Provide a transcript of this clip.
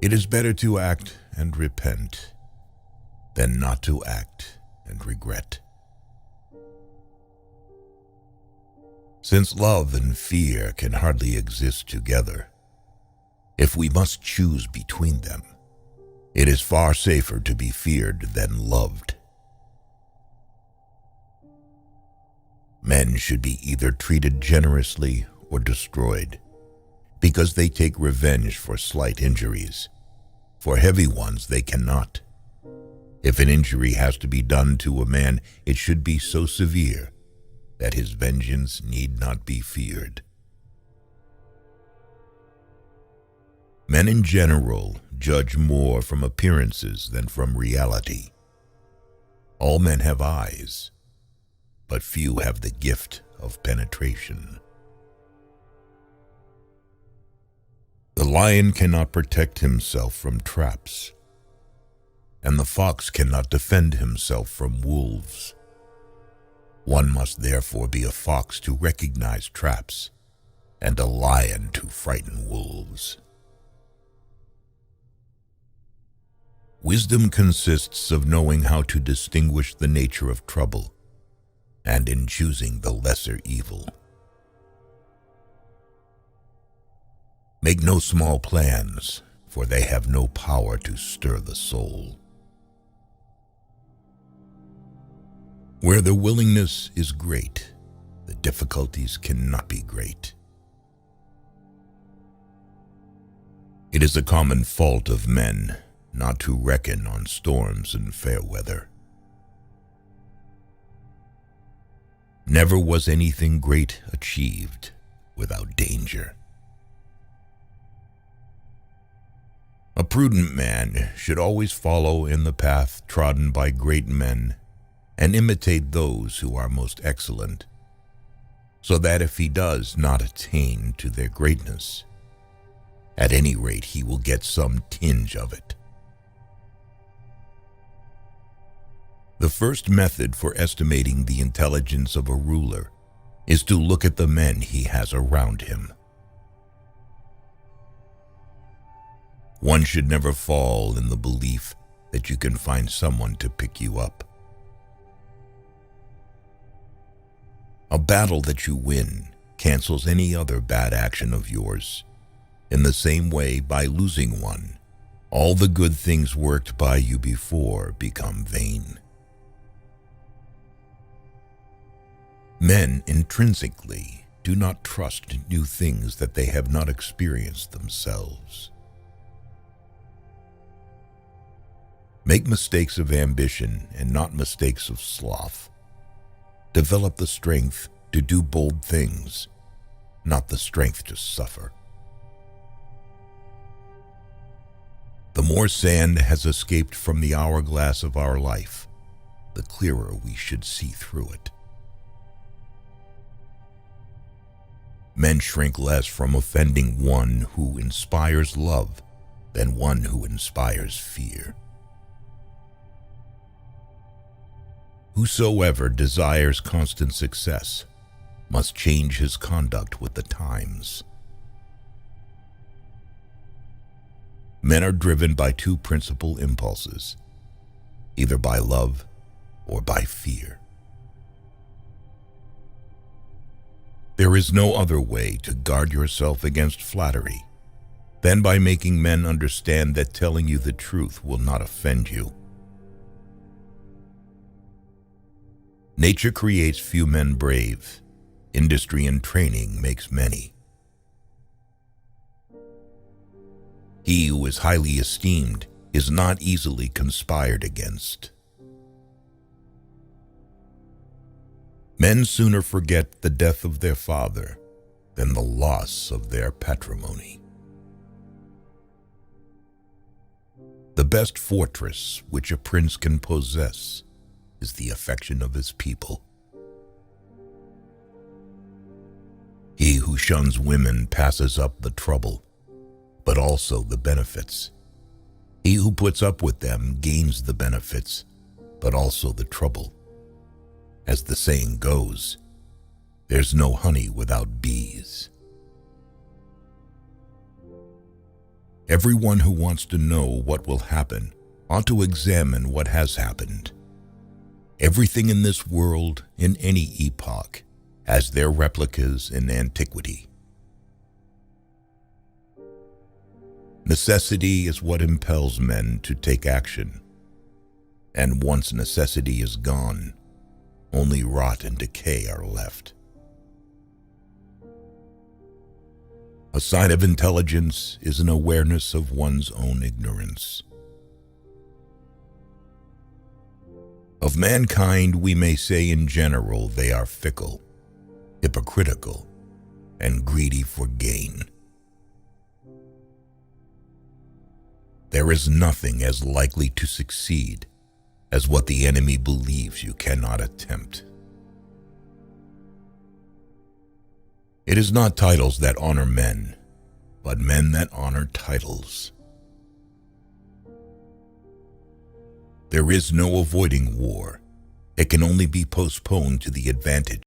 It is better to act and repent than not to act and regret. Since love and fear can hardly exist together, if we must choose between them, it is far safer to be feared than loved. Men should be either treated generously or destroyed, because they take revenge for slight injuries. For heavy ones they cannot. If an injury has to be done to a man, it should be so severe that his vengeance need not be feared. Men in general judge more from appearances than from reality. All men have eyes, but few have the gift of penetration. The lion cannot protect himself from traps, and the fox cannot defend himself from wolves. One must therefore be a fox to recognize traps, and a lion to frighten wolves. Wisdom consists of knowing how to distinguish the nature of trouble, and in choosing the lesser evil. Make no small plans, for they have no power to stir the soul. Where the willingness is great, the difficulties cannot be great. It is a common fault of men not to reckon on storms and fair weather. Never was anything great achieved without danger. A prudent man should always follow in the path trodden by great men and imitate those who are most excellent, so that if he does not attain to their greatness, at any rate he will get some tinge of it. The first method for estimating the intelligence of a ruler is to look at the men he has around him. One should never fall in the belief that you can find someone to pick you up. A battle that you win cancels any other bad action of yours. In the same way, by losing one, all the good things worked by you before become vain. Men intrinsically do not trust new things that they have not experienced themselves. Make mistakes of ambition and not mistakes of sloth. Develop the strength to do bold things, not the strength to suffer. The more sand has escaped from the hourglass of our life, the clearer we should see through it. Men shrink less from offending one who inspires love than one who inspires fear. Whosoever desires constant success must change his conduct with the times. Men are driven by two principal impulses, either by love or by fear. There is no other way to guard yourself against flattery than by making men understand that telling you the truth will not offend you. Nature creates few men brave. Industry and training makes many. He who is highly esteemed is not easily conspired against. Men sooner forget the death of their father than the loss of their patrimony. The best fortress which a prince can possess is the affection of his people. He who shuns women passes up the trouble, but also the benefits. He who puts up with them gains the benefits, but also the trouble. As the saying goes, there's no honey without bees. Everyone who wants to know what will happen ought to examine what has happened. Everything in this world, in any epoch, has their replicas in antiquity. Necessity is what impels men to take action, and once necessity is gone, only rot and decay are left. A sign of intelligence is an awareness of one's own ignorance. Of mankind, we may say in general they are fickle, hypocritical, and greedy for gain. There is nothing as likely to succeed as what the enemy believes you cannot attempt. It is not titles that honor men, but men that honor titles. There is no avoiding war. It can only be postponed to the advantage